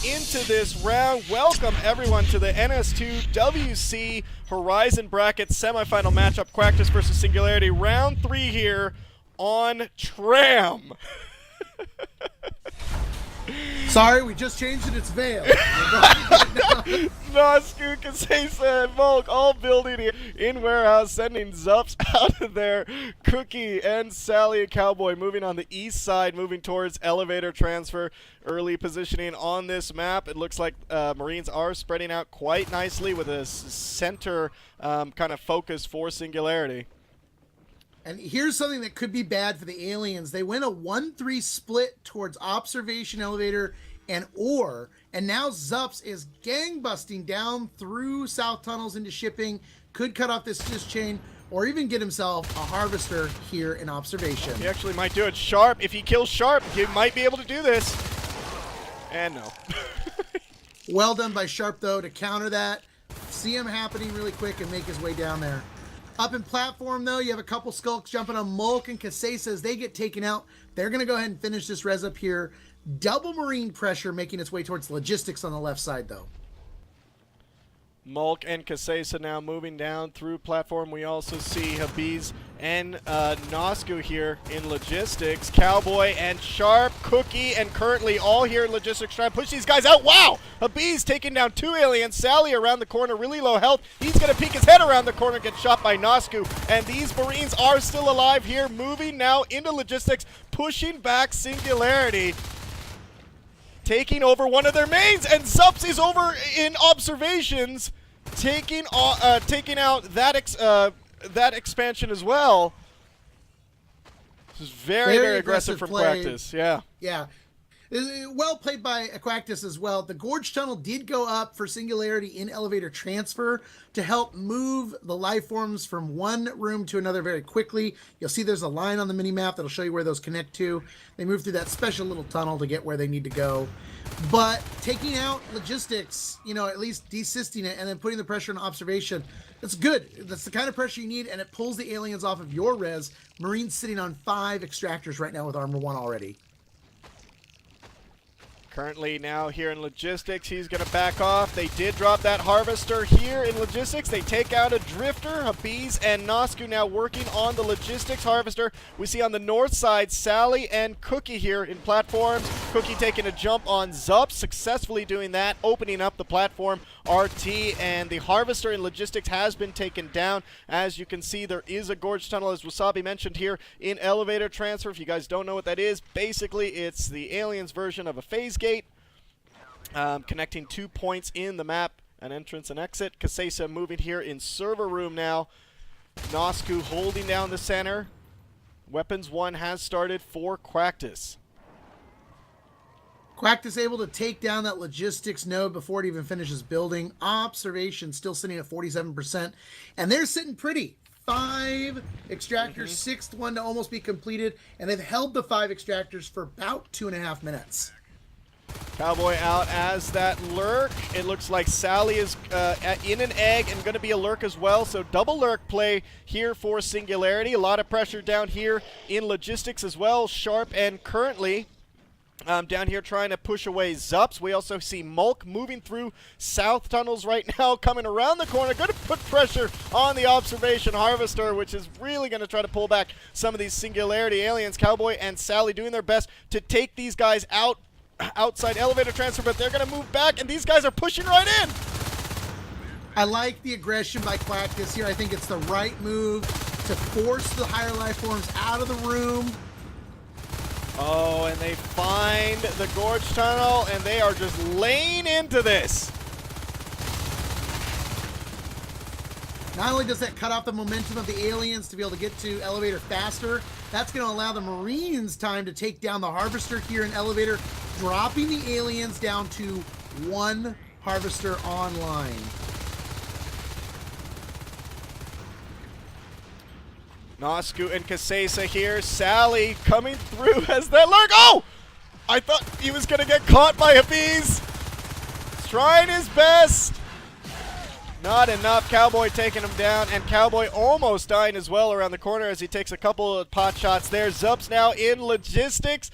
into this round. Welcome everyone to the NS2WC Horizon Bracket Semifinal matchup, Quactus versus Singularity. Round 3 here on Tram. Sorry, we just changed it. It's Veil. NS2WC, Kasesa, and Volk all building here in warehouse, sending Zups out of there. Cookie and Sally and Cowboy moving on the east side, moving towards elevator transfer. Early positioning on this map. It looks like Marines are spreading out quite nicely with a center kind of focus for Singularity. And here's something that could be bad for the aliens. They went a 1-3 split towards observation, elevator, and ore. And now Zups is gangbusting down through south tunnels into shipping. Could cut off this chain or even get himself a harvester here in observation. He actually might do it. Sharp, if he kills Sharp, he might be able to do this. And no. Well done by Sharp, though, to counter that. See him happening really quick and make his way down there. Up in platform, though, you have a couple skulks jumping on Mulk and Kasesa as they get taken out. They're going to go ahead and finish this res up here. Double Marine pressure making its way towards logistics on the left side, though. Mulk and Kasesa now moving down through platform. We also see Habiz and Nosku here in logistics. Cowboy and Sharp, Cookie, and currently all here in logistics trying to push these guys out. Wow! Habiz taking down 2 aliens. Sally around the corner, really low health. He's going to peek his head around the corner, get shot by Nosku. And these Marines are still alive here, moving now into logistics, pushing back Singularity. Taking over one of their mains, and Zups is over in observations, taking out that expansion as well. This is very aggressive from Quactus. Yeah. Well played by Quactus as well. The Gorge Tunnel did go up for Singularity in elevator transfer to help move the life forms from one room to another very quickly. You'll see there's a line on the mini-map that'll show you where those connect to. They move through that special little tunnel to get where they need to go. But taking out logistics, you know, at least desysting it and then putting the pressure on observation, that's good. That's the kind of pressure you need, and it pulls the aliens off of your res. Marines sitting on 5 extractors right now with armor 1 already. Currently now here in logistics, he's going to back off. They did drop that harvester here in logistics. They take out a drifter. Habiz and Nosku now working on the logistics harvester. We see on the north side, Sally and Cookie here in platforms. Cookie taking a jump on Zup, successfully doing that, opening up the platform RT, and the harvester in logistics has been taken down. As you can see, there is a gorge tunnel, as Wasabi mentioned here, in elevator transfer. If you guys don't know what that is, basically it's the aliens version of a phase gate, connecting 2 points in the map, an entrance and exit. Kasesa moving here in server room now. Nosku holding down the center. Weapons 1 has started for Quactus. Quactus able to take down that logistics node before it even finishes building. Observation still sitting at 47%. And they're sitting pretty. 5 extractors, 6th one to almost be completed. And they've held the 5 extractors for about 2.5 minutes. Cowboy out as that lurk. It looks like Sally is in an egg and going to be a lurk as well. So double lurk play here for Singularity. A lot of pressure down here in logistics as well. Sharp and currently down here trying to push away Zups. We also see Mulk moving through south tunnels right now, coming around the corner. Going to put pressure on the observation harvester, which is really going to try to pull back some of these Singularity aliens. Cowboy and Sally doing their best to take these guys out outside elevator transfer, but they're going to move back, and these guys are pushing right in. I like the aggression by Quactus here. I think it's the right move to force the higher life forms out of the room. Oh, and they find the gorge tunnel, and they are just laying into this. Not only does that cut off the momentum of the aliens to be able to get to elevator faster, that's going to allow the Marines time to take down the harvester here in elevator, dropping the aliens down to 1 harvester online. Nosku and Kasesa here. Sally coming through as that lurk. Oh! I thought he was going to get caught by Habiz. He's trying his best. Not enough. Cowboy taking him down, and Cowboy almost dying as well around the corner as he takes a couple of pot shots there. Zups now in logistics.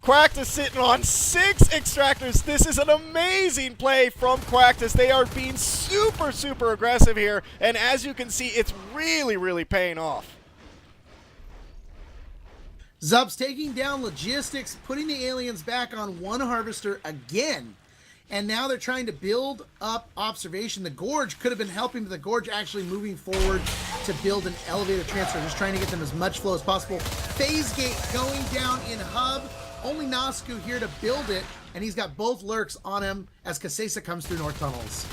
Quactus sitting on 6 extractors. This is an amazing play from Quactus. They are being super, super aggressive here. And as you can see, it's really, really paying off. Zub's taking down logistics, putting the aliens back on 1 harvester again. And now they're trying to build up observation. The Gorge could have been helping, but the Gorge actually moving forward to build an elevator transfer, just trying to get them as much flow as possible. Phase gate going down in hub. Only Nasku here to build it, and he's got both lurks on him as Kasesa comes through north tunnels.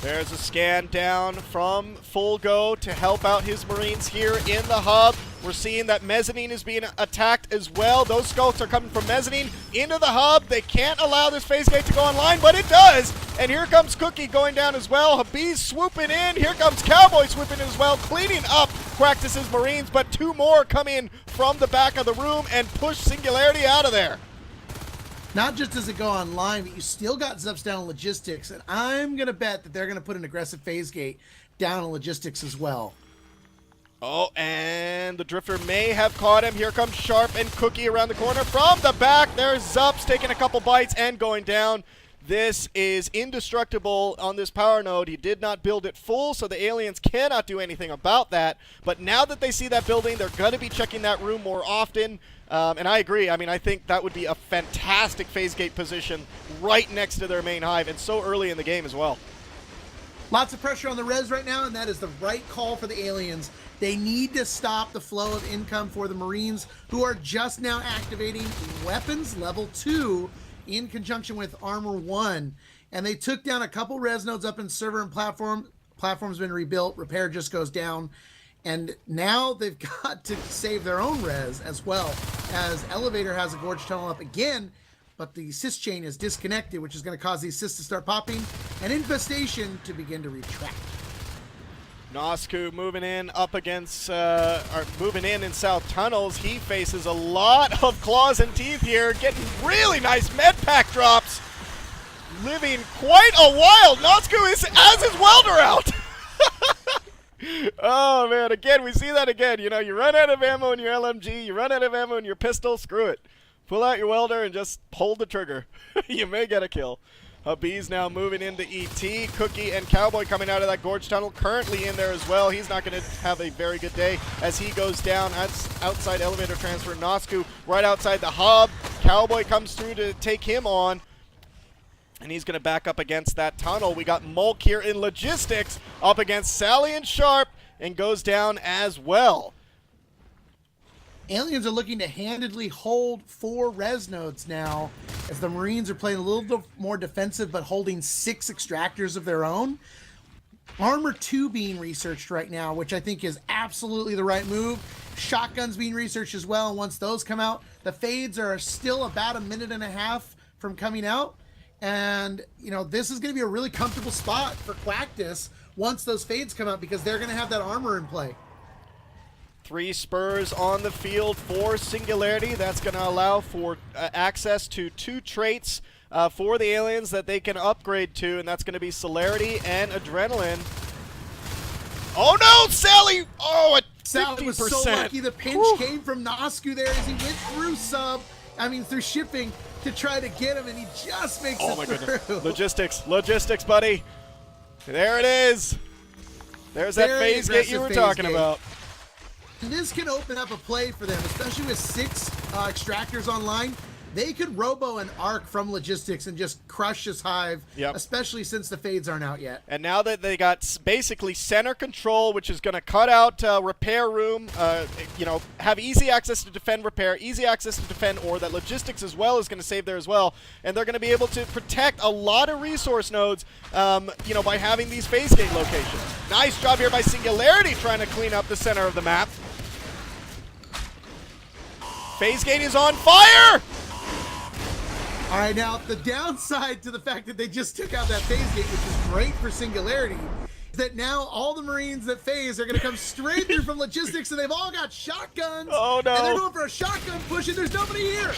There's a scan down from Full Go to help out his Marines here in the hub. We're seeing that Mezzanine is being attacked as well. Those scouts are coming from Mezzanine into the hub. They can't allow this phase gate to go online, but it does. And here comes Cookie going down as well. Habib's swooping in. Here comes Cowboy swooping in as well, cleaning up Quactus's Marines, but 2 more come in from the back of the room and push Singularity out of there. Not just does it go online, but you still got Zups down in logistics, and I'm going to bet that they're going to put an aggressive phase gate down in logistics as well. Oh, and the Drifter may have caught him. Here comes Sharp and Cookie around the corner from the back. There's Zups taking a couple bites and going down. This is indestructible on this power node. He did not build it full, so the aliens cannot do anything about that. But now that they see that building, they're going to be checking that room more often. And I agree. I mean, I think that would be a fantastic phase gate position right next to their main hive, and so early in the game as well. Lots of pressure on the res right now, and that is the right call for the aliens. They need to stop the flow of income for the Marines, who are just now activating weapons level 2 in conjunction with Armor 1. And they took down a couple res nodes up in server and platform. Platform's been rebuilt. Repair just goes down. And now they've got to save their own res as well, as Elevator has a Gorge tunnel up again, but the sys chain is disconnected, which is going to cause these cysts to start popping and infestation to begin to retract. Nasku moving in up against, moving in South Tunnels. He faces a lot of claws and teeth here, getting really nice med pack drops. Living quite a while. Nasku is as his welder out. Oh man, again, we see that again. You know, you run out of ammo in your LMG, you run out of ammo in your pistol, screw it. Pull out your welder and just hold the trigger. You may get a kill. Habib's now moving into ET. Cookie and Cowboy coming out of that Gorge tunnel, currently in there as well. He's not going to have a very good day as he goes down outside elevator transfer. Nasku right outside the hub. Cowboy comes through to take him on, and he's going to back up against that tunnel. We got Mulk here in logistics up against Sally and Sharp, and goes down as well. Aliens are looking to handedly hold 4 res nodes now, as the Marines are playing a little more defensive, but holding 6 extractors of their own. Armor 2 being researched right now, which I think is absolutely the right move. Shotguns being researched as well, and once those come out, the fades are still about 1.5 minutes from coming out. And, you know, this is going to be a really comfortable spot for Quactus once those fades come out, because they're going to have that armor in play. 3 spurs on the field for Singularity. That's going to allow for access to 2 traits for the aliens that they can upgrade to, and that's going to be Celerity and Adrenaline. Oh no, Sally! Oh, at 50%. Sally was so lucky. The pinch came from Nasku there as he went through shipping to try to get him, and he just makes it through. Oh my goodness. Logistics, buddy. There it is. There's that phase gate you were talking about. And this can open up a play for them, especially with 6 extractors online. They could robo an arc from logistics and just crush this hive, especially since the fades aren't out yet. And now that they got basically center control, which is going to cut out repair room, you know, have easy access to defend repair, easy access to defend ore, that logistics as well is going to save there as well. And they're going to be able to protect a lot of resource nodes, you know, by having these phase gate locations. Nice job here by Singularity trying to clean up the center of the map. Phase gate is on fire! All right, now the downside to the fact that they just took out that phase gate, which is great for Singularity, is that now all the Marines that phase are going to come straight through from logistics, and they've all got shotguns. Oh no! And they're going for a shotgun push, and there's nobody here.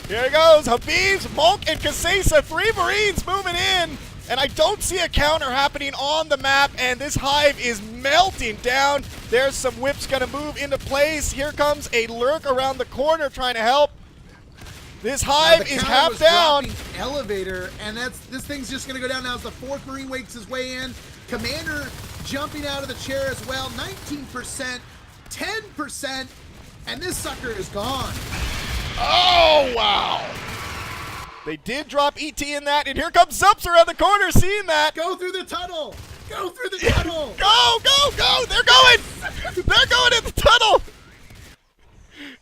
Here it goes, Habib's, Mulk, and Kasesa, 3 Marines moving in And I don't see a counter happening on the map, and this hive is melting down. There's some whips gonna move into place. Here comes a lurk around the corner trying to help. This hive is half down. Elevator, and this thing's just gonna go down now as the 4th Marine wakes his way in. Commander jumping out of the chair as well. 19%, 10%, and this sucker is gone. Oh, wow. They did drop ET in that, and here comes Zups around the corner, seeing that. Go through the tunnel. Go through the tunnel. Go, go, go. They're going. They're going in the tunnel.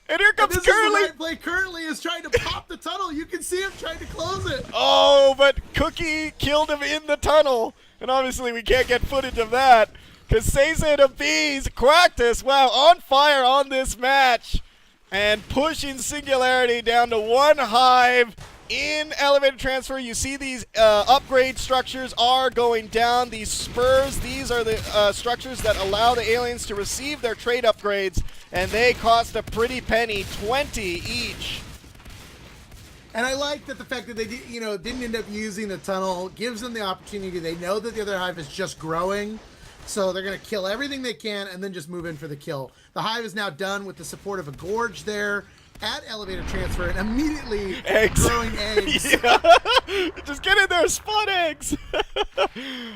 And here comes Curly. Is the right play. Curly is trying to pop the tunnel. You can see him trying to close it. Oh, but Cookie killed him in the tunnel. And obviously we can't get footage of that. Because Cesar and Bees, Quactus, wow, on fire on this match. And pushing Singularity down to 1 hive. In elevator transfer, you see these upgrade structures are going down. These spurs, these are the structures that allow the aliens to receive their trade upgrades, and they cost a pretty penny, 20 each. And I like that the fact that they didn't end up using the tunnel gives them the opportunity. They know that the other hive is just growing, so they're going to kill everything they can and then just move in for the kill. The hive is now done with the support of a gorge there at elevator transfer, and immediately growing eggs. Just get in there, spawn eggs.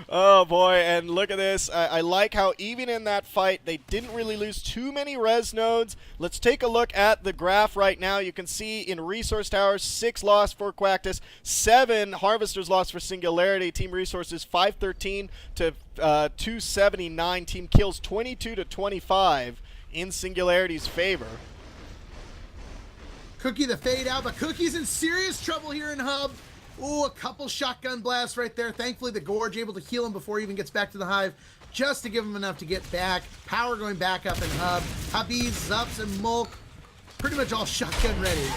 Oh boy, and look at this. I like how even in that fight they didn't really lose too many res nodes. Let's take a look at the graph right now. You can see in resource towers 6 lost for Quactus, 7 harvesters lost for Singularity. Team resources 513 to 279. Team kills 22 to 25 in Singularity's favor. Cookie the fade out, but Cookie's in serious trouble here in Hub. Ooh, a couple shotgun blasts right there. Thankfully, the Gorge able to heal him before he even gets back to the hive, just to give him enough to get back. Power going back up in Hub. Hubbies, Zups, and Mulk pretty much all shotgun ready.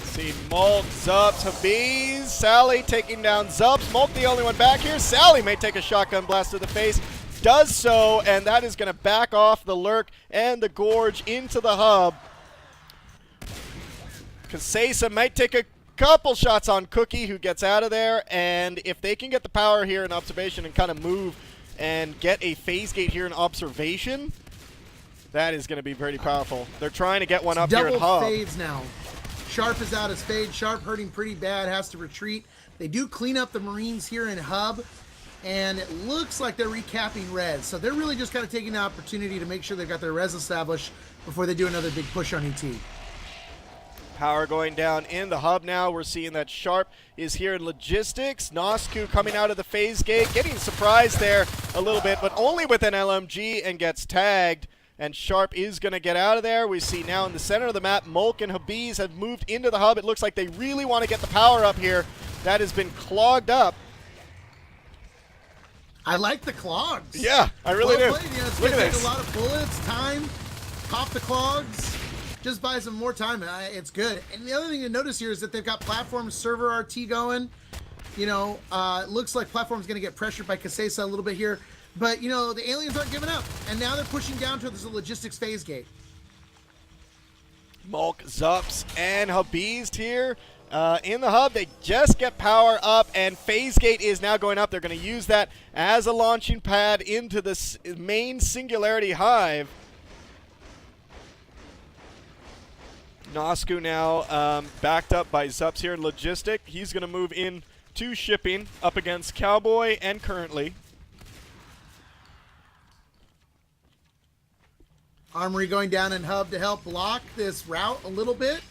See Mulk, Zups, Hubbies, Sally taking down Zups. Mulk the only one back here. Sally may take a shotgun blast to the face. Does so, and that is going to back off the lurk and the gorge into the hub. Kasesa might take a couple shots on Cookie, who gets out of there, and if they can get the power here in observation and kind of move and get a phase gate here in observation, that is going to be pretty powerful. They're trying to get one up here in hub. Double fades now. Sharp is out as fade. Sharp hurting pretty bad, has to retreat. They do clean up the Marines here in hub, and it looks like they're recapping res. So they're really just kind of taking the opportunity to make sure they've got their res established before they do another big push on ET. Power going down in the hub now. We're seeing that Sharp is here in logistics. Nosku coming out of the phase gate, getting surprised there a little bit, but only with an LMG and gets tagged. And Sharp is going to get out of there. We see now in the center of the map, Mulk and Habib have moved into the hub. It looks like they really want to get the power up here. That has been clogged up. I like the clogs. Yeah, I really do. Played. You know, it's Look going at to take this. a lot of bullets, time, pop the clogs, just buy some more time. It's good. And the other thing to notice here is that they've got platform server RT going. You know, it looks like platform's going to get pressured by Kasesa a little bit here. But, you know, the aliens aren't giving up. And now they're pushing down towards the logistics phase gate. Mulk, Zups, and Habib here. In the hub, they just get power up, and phase gate is now going up. They're going to use that as a launching pad into the main Singularity hive. Nosku now backed up by Zups here in logistic. He's going to move in to shipping up against Cowboy and Currently. Armory going down in hub to help block this route a little bit.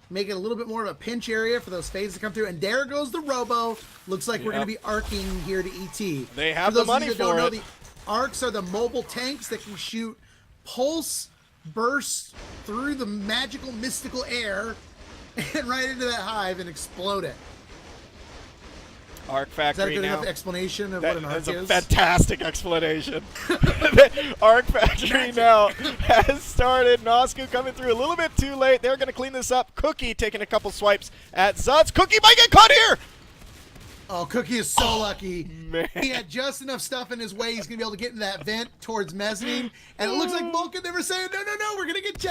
Make it a little bit more of a pinch area for those fades to come through. And there goes the Robo. Looks like we're going to be arcing here to ET. They have the money for it. The arcs are the mobile tanks that can shoot pulse bursts through the magical, mystical air and right into that hive and explode it. Arc Factory is that a good now. enough explanation of what an arc is? That's a fantastic explanation. Arc Factory now has started. Nosku coming through a little bit too late. They're going to clean this up. Cookie taking a couple swipes at Zuts. Cookie might get caught here. Oh, Cookie is so lucky. Man. He had just enough stuff in his way. He's going to be able to get into that vent towards Mezzanine. And it looks like Vulcan, they were saying, no, we're going to get you.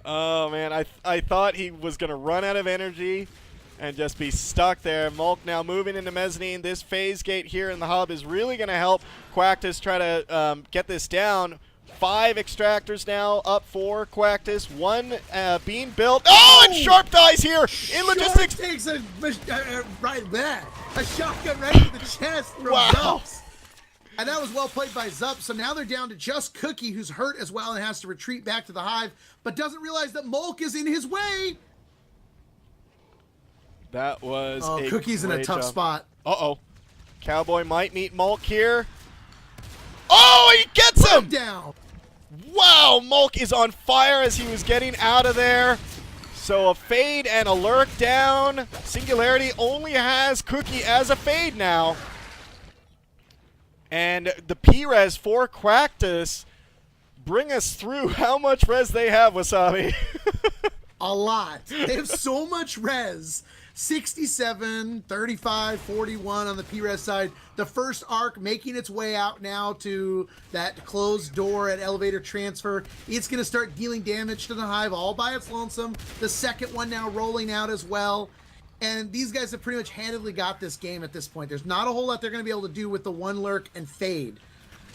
Oh, man. I thought he was going to run out of energy. and just be stuck there. Mulk now moving into mezzanine. This phase gate here in the hub is really going to help Quactus try to get this down. 5 extractors now up for Quactus. 1 being built. Oh, and Sharp dies here in logistics. Takes a right there. A shotgun right to the chest from Zups. And that was well played by Zup. So now they're down to just Cookie, who's hurt as well and has to retreat back to the hive, but doesn't realize that Mulk is in his way. That was Cookie's in a tough spot. Uh-oh. Cowboy might meet Mulk here. Oh, he gets him! Down. Wow, Mulk is on fire as he was getting out of there. So a fade and a lurk down. Singularity only has Cookie as a fade now. And the P-res for Quactus bring us through how much res they have, Wasabi. A lot. They have so much res. 67, 35, 41 on the P-res side. The first arc making its way out now to that closed door at elevator transfer. It's going to start dealing damage to the hive all by its lonesome. The second one now rolling out as well. And these guys have pretty much handedly got this game at this point. There's not a whole lot they're going to be able to do with the 1 lurk and fade,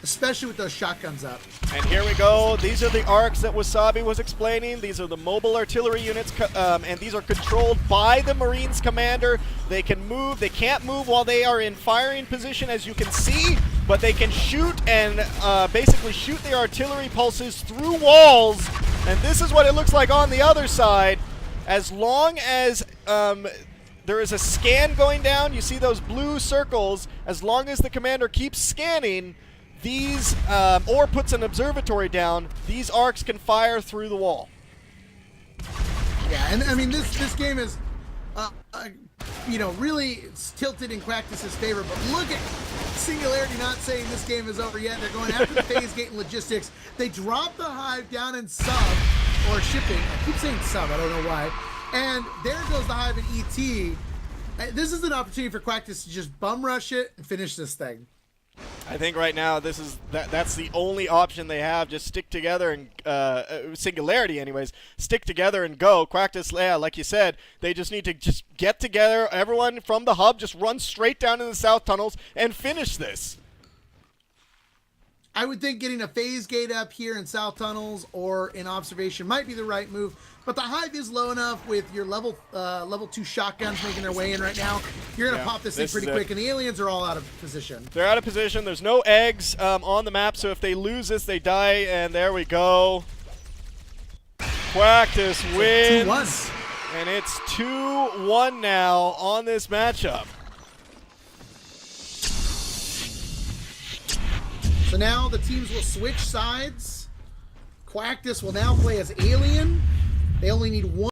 especially with those shotguns up. And here we go. These are the arcs that Wasabi was explaining. These are the mobile artillery units, and these are controlled by the Marines commander. They can move. They can't move while they are in firing position, as you can see, but they can shoot and basically shoot the artillery pulses through walls. And this is what it looks like on the other side. As long as there is a scan going down, you see those blue circles, as long as the commander keeps scanning, these, or puts an observatory down, these arcs can fire through the wall. Yeah, and I mean, this game is, you know, really it's tilted in Quactus's favor, but look at Singularity not saying this game is over yet. They're going after the phase gate and logistics. They drop the hive down in sub, or shipping. I keep saying sub, I don't know why. And there goes the hive in ET. This is an opportunity for Quactus to just bum rush it and finish this thing. I think right now this is that's the only option they have. Just stick together and Singularity, anyways, stick together and go. Quactus, yeah, like you said, they just need to just get together. Everyone from the hub just run straight down in the south tunnels and finish this. I would think getting a phase gate up here in south tunnels or in observation might be the right move, but the hive is low enough with your level 2 shotguns making their way in right now. You're gonna pop this thing pretty quick, and the aliens are all out of position. They're out of position. There's no eggs on the map, so if they lose this, they die. And there we go. Quactus wins, 2-1. and it's 2-1 now on this matchup. So now the teams will switch sides. Quactus will now play as alien. They only need 1